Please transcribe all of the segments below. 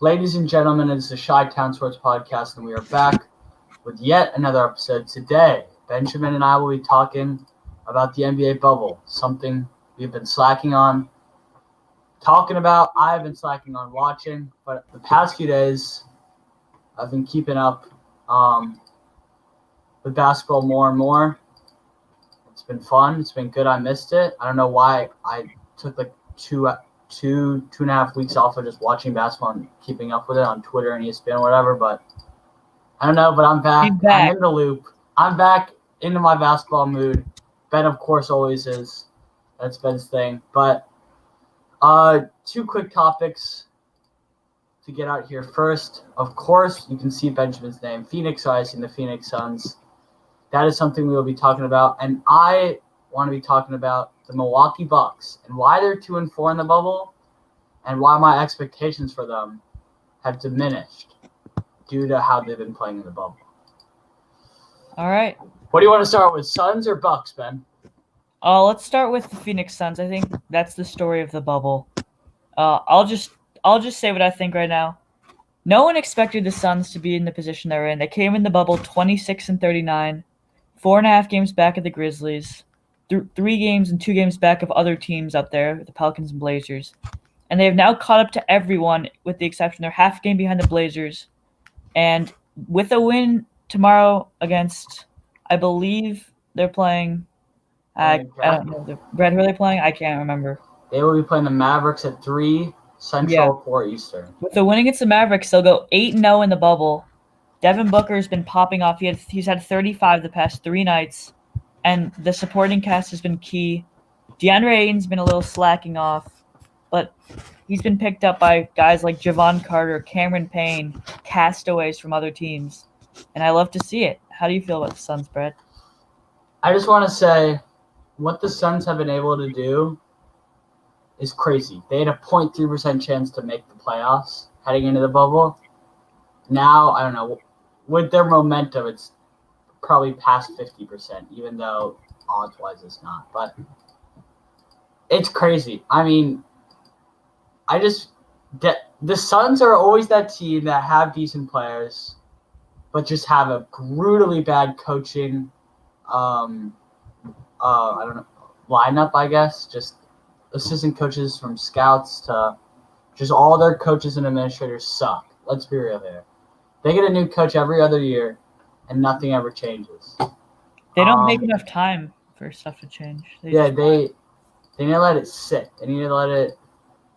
Ladies and gentlemen, it's the Chi-Town Sports Podcast, and we are back with yet another episode. Today, Benjamin and I will be talking about the NBA bubble, something we've been slacking on talking about. I've been slacking on watching, but the past few days, I've been keeping up with basketball more and more. It's been fun. It's been good. I missed it. I don't know why I took like two and a half weeks off of just watching basketball and keeping up with it on Twitter and ESPN or whatever, but I don't know, but I'm back. I'm in the loop. I'm back into my basketball mood. Ben, of course, always is. That's Ben's thing. But two quick topics to get out here. First, of course, you can see Benjamin's name, Phoenix Rising, the Phoenix Suns. That is something we will be talking about. And I want to be talking about the Milwaukee Bucks and why they're 2-4 in the bubble and why my expectations for them have diminished due to how they've been playing in the bubble. All right. What do you want to start with, Suns or Bucks, Ben? Let's start with the Phoenix Suns. I think that's the story of the bubble. I'll just say what I think right now. No one expected the Suns to be in the position they're in. They came in the bubble 26-39, 4.5 games back of the Grizzlies, 3 games and 2 games back of other teams up there, the Pelicans and Blazers. And they have now caught up to everyone with the exception they're half a game behind the Blazers. And with a win tomorrow against, I believe they're playing, I don't know, Brad, who are they playing? I can't remember. They will be playing the Mavericks at 3 Central, 4 Eastern. With the win against the Mavericks, they'll go 8-0 in the bubble. Devin Booker's been popping off. He's had 35 the past 3 nights, and the supporting cast has been key. DeAndre Ayton's been a little slacking off, but he's been picked up by guys like Javon Carter, Cameron Payne, castaways from other teams, and I love to see it. How do you feel about the Suns, Brett? I just want to say what the Suns have been able to do is crazy. They had a 0.3% chance to make the playoffs heading into the bubble. Now, I don't know, with their momentum, it's probably past 50%, even though odds-wise it's not. But it's crazy. I mean, the Suns are always that team that have decent players, but just have a brutally bad coaching, I don't know, lineup, I guess. Just assistant coaches from scouts to just all their coaches and administrators suck. Let's be real here. They get a new coach every other year, and nothing ever changes. They don't make enough time for stuff to change. They need to let it sit. They need to let it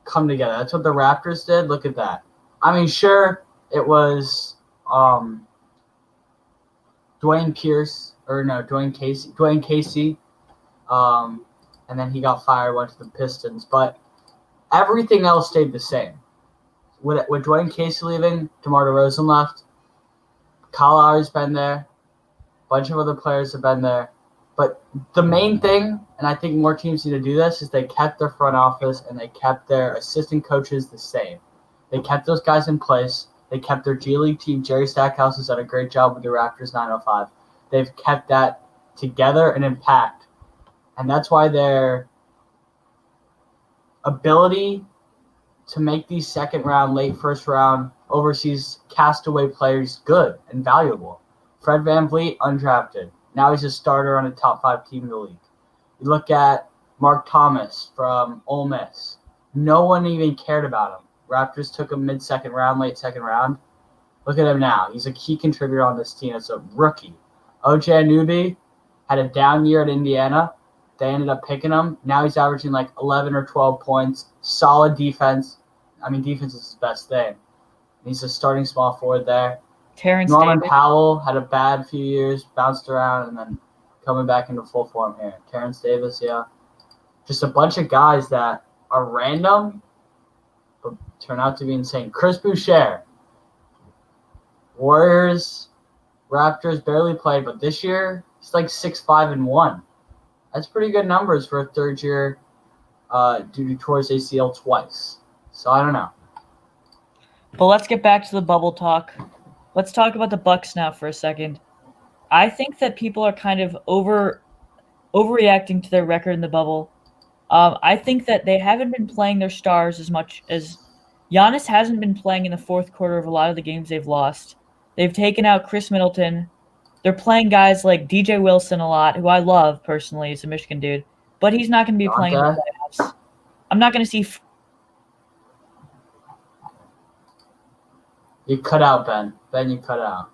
come together. That's what the Raptors did. Look at that. I mean, sure, it was Dwayne Casey. And then he got fired, went to the Pistons. But everything else stayed the same. With Dwayne Casey leaving, DeMar DeRozan left. Kyle Lowry's been there. A bunch of other players have been there. But the main thing, and I think more teams need to do this, is they kept their front office and they kept their assistant coaches the same. They kept those guys in place. They kept their G League team. Jerry Stackhouse has done a great job with the Raptors 905. They've kept that together and intact. And that's why their ability to make these second round, late first round, overseas castaway players good and valuable. Fred VanVleet, undrafted. Now he's a starter on a top 5 team in the league. You look at Mark Thomas from Ole Miss. No one even cared about him. Raptors took him mid-second round, late second round. Look at him now. He's a key contributor on this team. It's a rookie. OJ Anunoby had a down year at Indiana. They ended up picking him. Now he's averaging like 11 or 12 points. Solid defense. I mean, defense is his best thing. He's a starting small forward there. Norman Powell had a bad few years, bounced around, and then coming back into full form here. Terrence Davis, yeah. Just a bunch of guys that are random, but turn out to be insane. Chris Boucher. Warriors, Raptors barely played, but this year he's like 6-5-1. That's pretty good numbers for a third year due to towards ACL twice. So I don't know. But let's get back to the bubble talk. Let's talk about the Bucks now for a second. I think that people are kind of overreacting to their record in the bubble. I think that they haven't been playing their stars as much as Giannis hasn't been playing in the fourth quarter of a lot of the games they've lost. They've taken out Chris Middleton. They're playing guys like DJ Wilson a lot, who I love personally. He's a Michigan dude. But he's not going to be playing in the playoffs. I'm not going to see... You cut out, Ben. Ben, you cut out.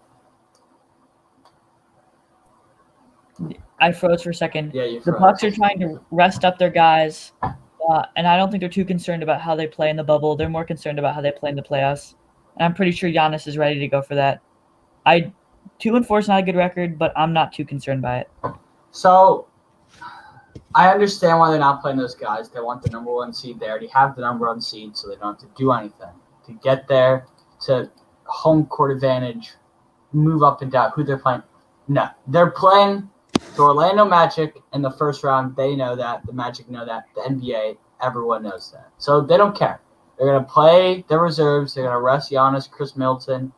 I froze for a second. Yeah, you The froze. Bucks are trying to rest up their guys, and I don't think they're too concerned about how they play in the bubble. They're more concerned about how they play in the playoffs. And I'm pretty sure Giannis is ready to go for that. 2-4 is not a good record, but I'm not too concerned by it. So, I understand why they're not playing those guys. They want the number one seed. They already have the number one seed, so they don't have to do anything. To get there, to home court advantage, move up and down, who they're playing. No, they're playing the Orlando Magic in the first round. They know that. The Magic know that. The NBA, everyone knows that. So they don't care. They're going to play their reserves. They're going to rest Giannis, Chris Middleton,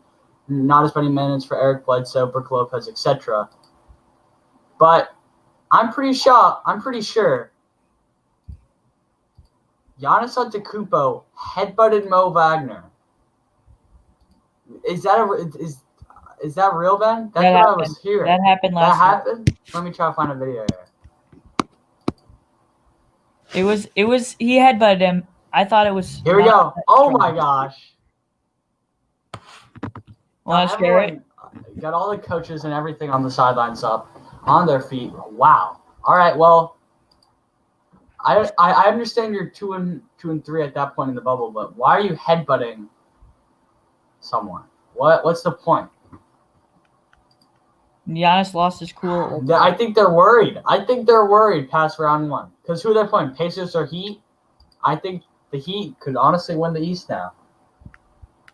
not as many minutes for Eric Bledsoe, Brook Lopez, etc. But I'm pretty sure Giannis Antetokounmpo headbutted Mo Wagner. Is that real, Ben? That's That what happened. I was hearing. That happened last That happened? Let me try to find a video here. He headbutted him. I thought it was... Here we go. Oh my gosh. Want to share it? Got all the coaches and everything on the sidelines up, on their feet. Wow. All right, well, I understand you're 2-3 at that point in the bubble, but why are you headbutting someone? What's the point? Giannis lost his cool. I think they're worried. Past round one. Because who they're playing? Pacers or Heat? I think the Heat could honestly win the East now.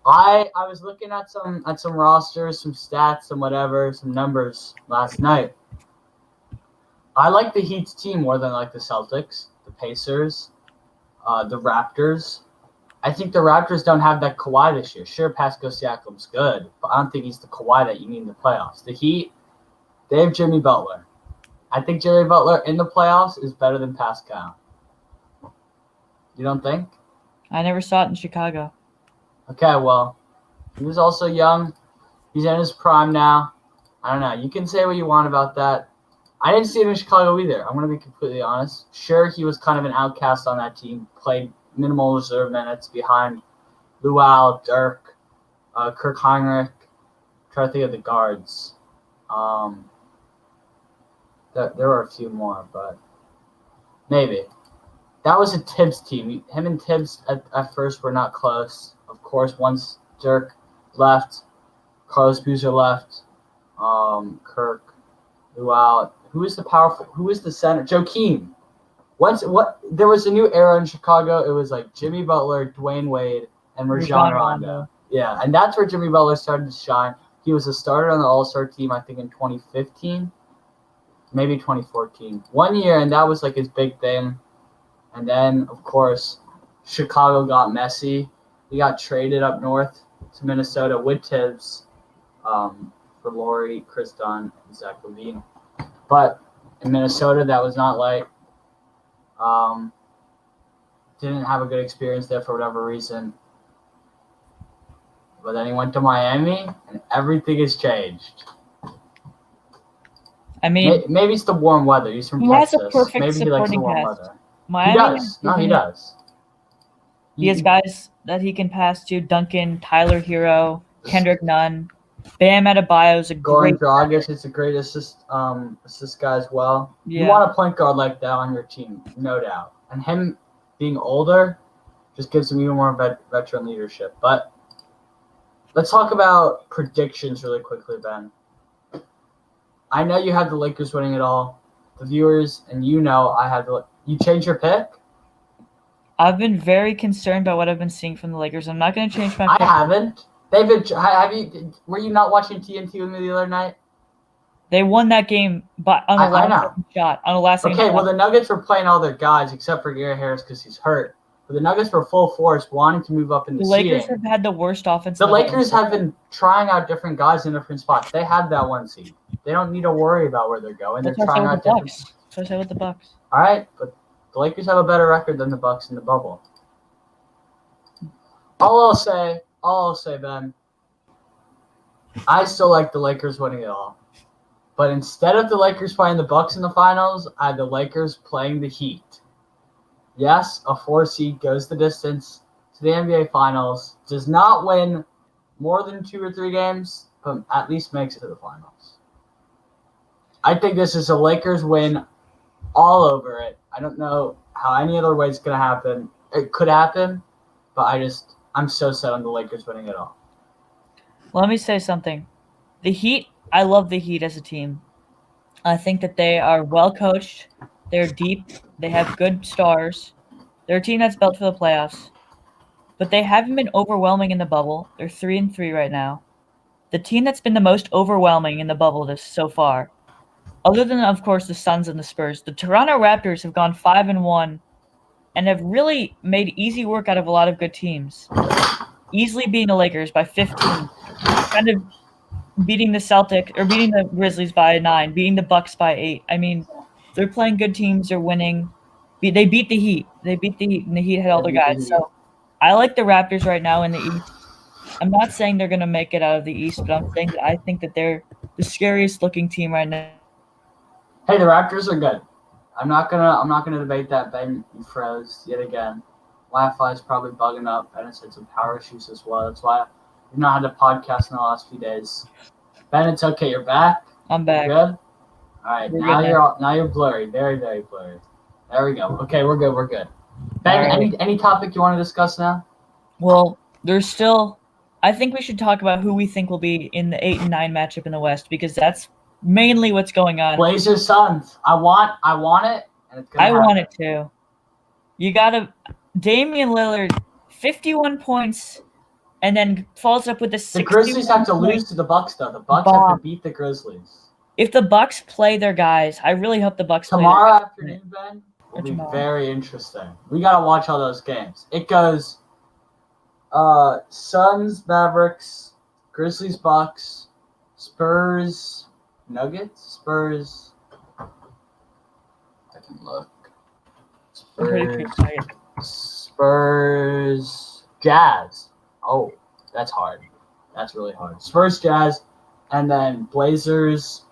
I was looking at some rosters, some stats, some whatever, some numbers last night. I like the Heat's team more than I like the Celtics, the Pacers, the Raptors. I think the Raptors don't have that Kawhi this year. Sure, Pascal Siakam's good, but I don't think he's the Kawhi that you need in the playoffs. The Heat, they have Jimmy Butler. I think Jimmy Butler in the playoffs is better than Pascal. You don't think? I never saw it in Chicago. Okay, well, he was also young. He's in his prime now. I don't know. You can say what you want about that. I didn't see him in Chicago either. I'm going to be completely honest. Sure, he was kind of an outcast on that team. Played minimal reserve minutes behind Luau, Dirk, Kirk Heinrich. Try to think of the guards. There were a few more, but maybe. That was a Tibbs team. Him and Tibbs at first were not close. Of course, once Dirk left, Carlos Boozer left, Kirk, Luau. Who is the center? Joakim. There was a new era in Chicago. It was like Jimmy Butler, Dwayne Wade, and Rajon Rondo. Yeah, and that's where Jimmy Butler started to shine. He was a starter on the All-Star team, I think, in 2015, maybe 2014. 1 year, and that was like his big thing. And then, of course, Chicago got messy. He got traded up north to Minnesota with Tibbs for Laurie, Chris Dunn, and Zach LaVine. But in Minnesota, that was not like didn't have a good experience there for whatever reason. But then he went to Miami, and everything has changed. I mean, maybe it's the warm weather. He's from Texas. Texas. Has a perfect maybe he likes the supporting warm cast. weather. Miami He does. No, he does. He has guys that he can pass to: Duncan, Tyler Hero, Kendrick Nunn, Bam Adebayo is a Goran great. Dragic is a great assist guy as well. Yeah. You want a point guard like that on your team, no doubt. And him being older just gives him even more veteran leadership. But let's talk about predictions really quickly, Ben. I know you had the Lakers winning it all. The viewers and I had you changed your pick? I've been very concerned by what I've been seeing from the Lakers. I'm not going to change my pick. I haven't. Were you not watching TNT with me the other night? They won that game on a last-second shot. On a last-second Okay, shot. well, the Nuggets were playing all their guys except for Gary Harris because he's hurt. But the Nuggets were full force, wanting to move up in the Lakers seeding. have had the worst offense. The Lakers have been trying out different guys in different spots. They had that one seed. They don't need to worry about where they're going. They're trying out different. That's what I said with the Bucks. All right, but the Lakers have a better record than the Bucks in the bubble. All I'll say, Ben, I still like the Lakers winning it all. But instead of the Lakers playing the Bucks in the finals, I had the Lakers playing the Heat. Yes, a 4 seed goes the distance to the NBA Finals, does not win more than 2 or 3 games, but at least makes it to the finals. I think this is a Lakers win all over it. I don't know how any other way it's going to happen. It could happen, but I'm so set on the Lakers winning it all. Let me say something. The Heat, I love the Heat as a team. I think that they are well coached. They're deep. They have good stars. They're a team that's built for the playoffs. But they haven't been overwhelming in the bubble. They're 3-3 right now. The team that's been the most overwhelming in the bubble this so far, other than of course the Suns and the Spurs, the Toronto Raptors have gone 5-1 and have really made easy work out of a lot of good teams. Easily beating the Lakers by 15, kind of beating the Grizzlies by 9, beating the Bucks by 8. I mean, they're playing good teams. They're winning. They beat the Heat. They beat the Heat, and the Heat had all their guys. So I like the Raptors right now in the East. I'm not saying they're going to make it out of the East, but I'm saying that I think that they're the scariest looking team right now. Hey, the Raptors are good. I'm not gonna debate that. Ben, you froze yet again. Wi-Fi is probably bugging up, and it's had some power issues as well. That's why we've not had a podcast in the last few days. Ben, it's okay. You're back. I'm back. You're good. All right. We're Now good you're blurry. Very, very blurry. There we go. Okay, we're good. We're good. Ben, All right. any topic you want to discuss now? Well, there's still. I think we should talk about who we think will be in the 8 and 9 matchup in the West because that's mainly what's going on. Blazers Suns. I want it, and it's gonna happen. want it too. You gotta Damian Lillard, 51 points, and then follows up with a 61 The Grizzlies have to point lose to the Bucks, though. The Bucks have bomb. to beat the Grizzlies. If the Bucks play their guys, I really hope the Bucks play Tomorrow their guys. afternoon, Ben, will Or be tomorrow. very interesting. We gotta watch all those games. It goes Suns, Mavericks, Grizzlies, Bucks, Spurs, Nuggets, Spurs. I can look. I'm pretty excited. Spurs, Jazz. Oh, that's hard. That's really hard. Spurs, Jazz, and then Blazers.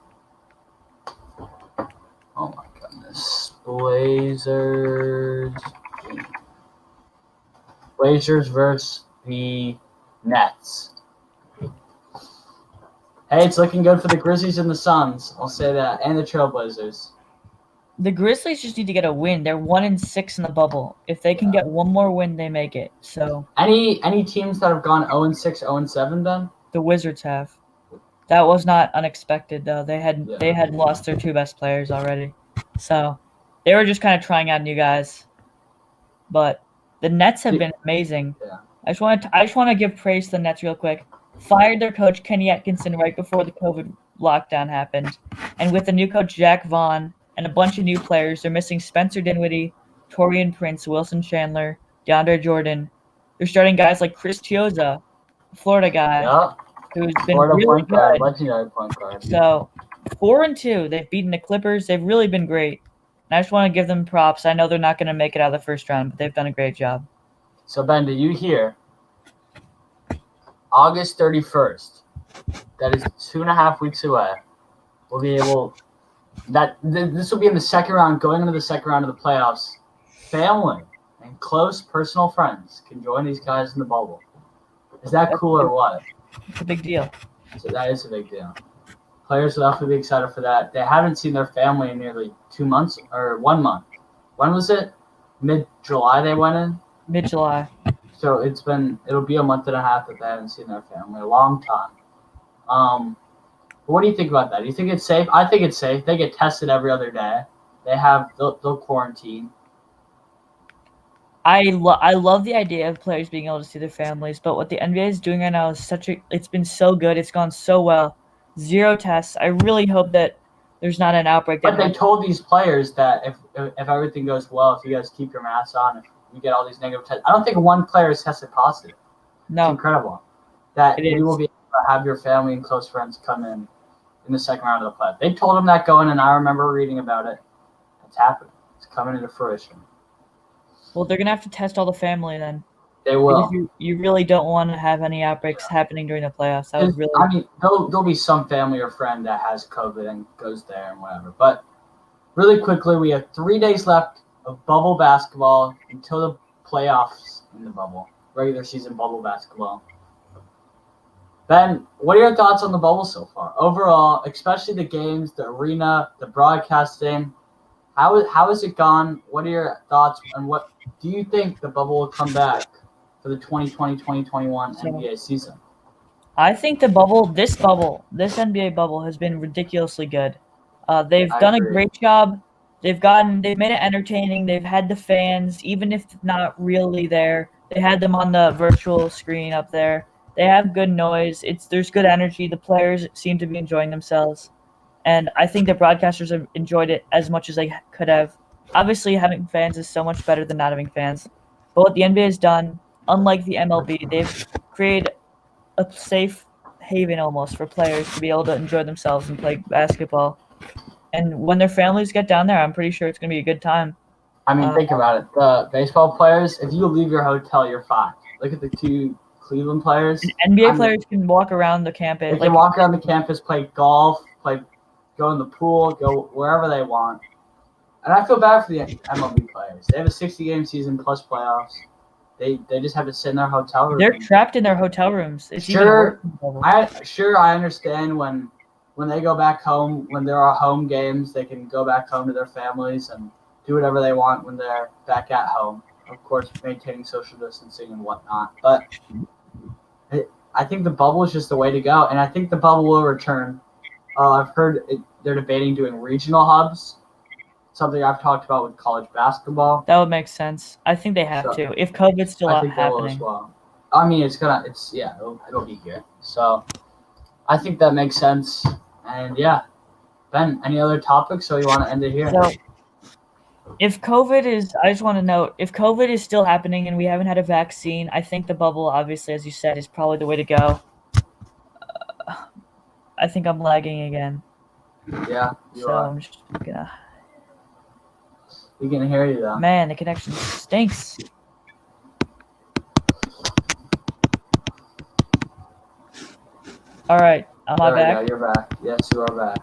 Oh my goodness. Blazers versus the Nets. Hey, it's looking good for the Grizzlies and the Suns. I'll say that. And the Trailblazers. The Grizzlies just need to get a win. They're 1-6 in the bubble. If they can get one more win, they make it. So Any teams that have gone 0-6, 0-7 then? the Wizards have. That was not unexpected though. They had lost their 2 best players already. So they were just kind of trying out new guys. But the Nets have been amazing. Yeah. I just want to give praise to the Nets real quick. Fired their coach Kenny Atkinson right before the COVID lockdown happened. And with the new coach Jack Vaughn and a bunch of new players, they're missing Spencer Dinwiddie, Taurean Prince, Wilson Chandler, DeAndre Jordan. They're starting guys like Chris Chiozza, a Florida guy, who's been Florida really point guard, good. legendary point guard. So 4-2, they've beaten the Clippers. They've really been great. And I just want to give them props. I know they're not going to make it out of the first round, but they've done a great job. So, Ben, did you hear? August 31st. That is 2.5 weeks away. We'll be able. This will be in the second round, going into the second round of the playoffs. Family and close personal friends can join these guys in the bubble. Is that cool or what? It's a big deal. So that is a big deal. Players will definitely be excited for that. They haven't seen their family in nearly 2 months or 1 month. When was it? Mid-July they went in? Mid-July. So it'll be a month and a half that they haven't seen their family. A long time. What do you think about that? Do you think it's safe? I think it's safe. They get tested every other day. They'll quarantine. I love the idea of players being able to see their families, but what the NBA is doing right now is it's been so good. It's gone so well. 0 tests. I really hope that there's not an outbreak. But they told these players that if everything goes well, if you guys keep your masks on, if you get all these negative tests. I don't think one player has tested positive. No. It's incredible that It you will be able to have your family and close friends come in the second round of the playoffs. They told them that going, and I remember reading about it. It's happening. It's coming into fruition. Well, they're going to have to test all the family then. They will. Because you really don't want to have any outbreaks happening during the playoffs. That would really. I mean, there'll be some family or friend that has COVID and goes there and whatever. But really quickly, we have 3 days left of bubble basketball until the playoffs in the bubble, regular season bubble basketball. Ben, what are your thoughts on the bubble so far? Overall, especially the games, the arena, the broadcasting, how has it gone? What are your thoughts, and what do you think the bubble will come back for the 2020-2021 So- NBA season? I think this NBA bubble has been ridiculously good. They've I done a agree. great job. They've made it entertaining. They've had the fans, even if not really there. They had them on the virtual screen up there. They have good noise. There's good energy. The players seem to be enjoying themselves, and I think the broadcasters have enjoyed it as much as they could have. Obviously, having fans is so much better than not having fans. But what the NBA has done, unlike the MLB, they've created a safe haven almost for players to be able to enjoy themselves and play basketball. And when their families get down there, I'm pretty sure it's going to be a good time. I mean, think about it. The baseball players, if you leave your hotel, you're fine. Look at the 2 Cleveland players. NBA I mean, players can walk around the campus. They can walk around the campus, play golf, go in the pool, go wherever they want. And I feel bad for the MLB players. They have a 60-game season plus playoffs. They just have to sit in their hotel room. They're trapped in their hotel rooms. It's Sure, even worse. I understand when they go back home, when there are home games, they can go back home to their families and do whatever they want when they're back at home. Of course, maintaining social distancing and whatnot. But I think the bubble is just the way to go, and I think the bubble will return. I've heard they're debating doing regional hubs, something I've talked about with college basketball. That would make sense. I think they have to. If COVID's still I think they will as happening. well. I mean, it'll be here. So I think that makes sense. And yeah, Ben, any other topics? So you want to end it here? So, I just want to note, if COVID is still happening and we haven't had a vaccine, I think the bubble, obviously, as you said, is probably the way to go. I think I'm lagging again. Yeah, you So are. I'm just gonna. We can hear you though. Man, the connection stinks. All right, am I There we back? go, you're back. Yes, you are back.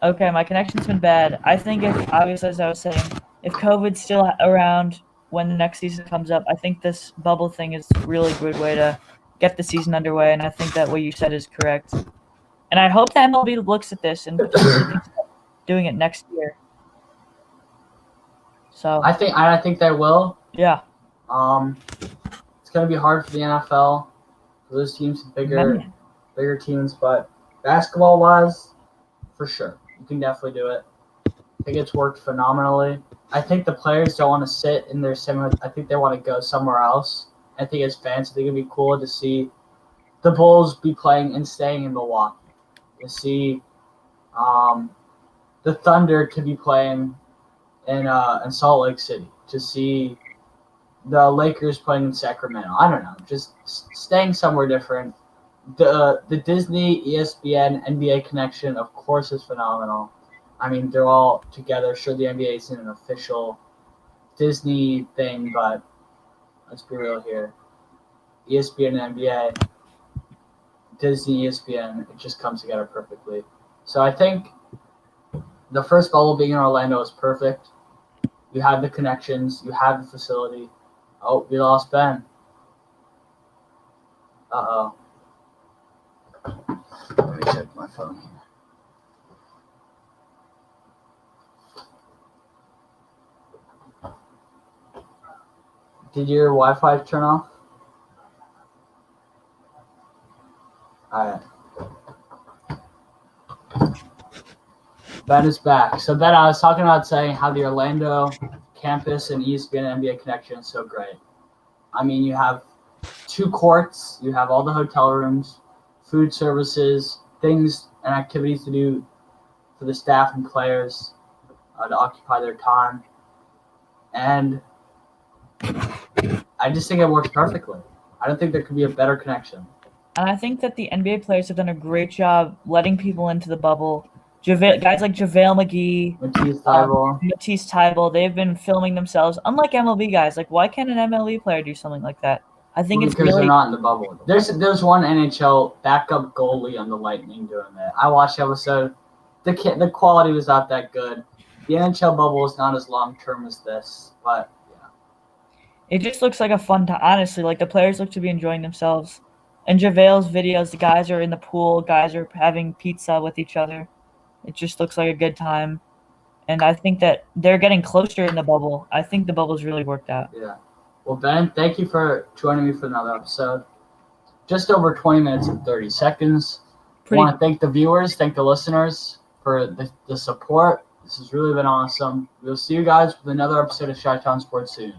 Okay, my connection's been bad. I think obviously, as I was saying, if COVID's still around when the next season comes up, I think this bubble thing is a really good way to get the season underway, and I think that what you said is correct. And I hope the MLB looks at this and potentially thinks about doing it next year. So I think they will. yeah, It's gonna be hard for the NFL, for those teams, bigger teams, but basketball wise, for sure, you can definitely do it. I think it's worked phenomenally. I think the players don't want to sit in their sim. I think they want to go somewhere else. I think as fans, I think it'd be cool to see the Bulls be playing and staying in Milwaukee. To see the Thunder to be playing in Salt Lake City. To see the Lakers playing in Sacramento. I don't know, just staying somewhere different. The Disney, ESPN, NBA connection, of course, is phenomenal. I mean, they're all together. Sure, the NBA isn't an official Disney thing, but let's be real here. ESPN and NBA, Disney, ESPN, it just comes together perfectly. So I think the first bubble being in Orlando is perfect. You have the connections. You have the facility. Oh, we lost Ben. Uh-oh. Let me check my phone here. Did your Wi-Fi turn off? Alright. Ben is back. So Ben, I was talking about saying how the Orlando campus and ESPN and NBA connection is so great. I mean, you have 2 courts, you have all the hotel rooms, food services, things and activities to do for the staff and players to occupy their time. And I just think it works perfectly. I don't think there could be a better connection. and I think that the NBA players have done a great job letting people into the bubble, Guys like JaVale McGee, Matisse Thybulle. Matisse Thybulle, they've been filming themselves. Unlike MLB guys, like why can't an MLB player do something like that? I think it's Because they're really not in the bubble. There's one NHL backup goalie on the Lightning doing that. I watched the episode. The quality was not that good. The NHL bubble is not as long term as this, but yeah. it just looks like a fun time. Honestly, like the players look to be enjoying themselves. And JaVale's videos, the guys are in the pool, guys are having pizza with each other. It just looks like a good time. And I think that they're getting closer in the bubble. I think the bubble's really worked out. Yeah. Well, Ben, thank you for joining me for another episode. Just over 20 minutes and 30 seconds. I want to thank the viewers, thank the listeners for the support. This has really been awesome. We'll see you guys with another episode of Chi-Town Sports soon.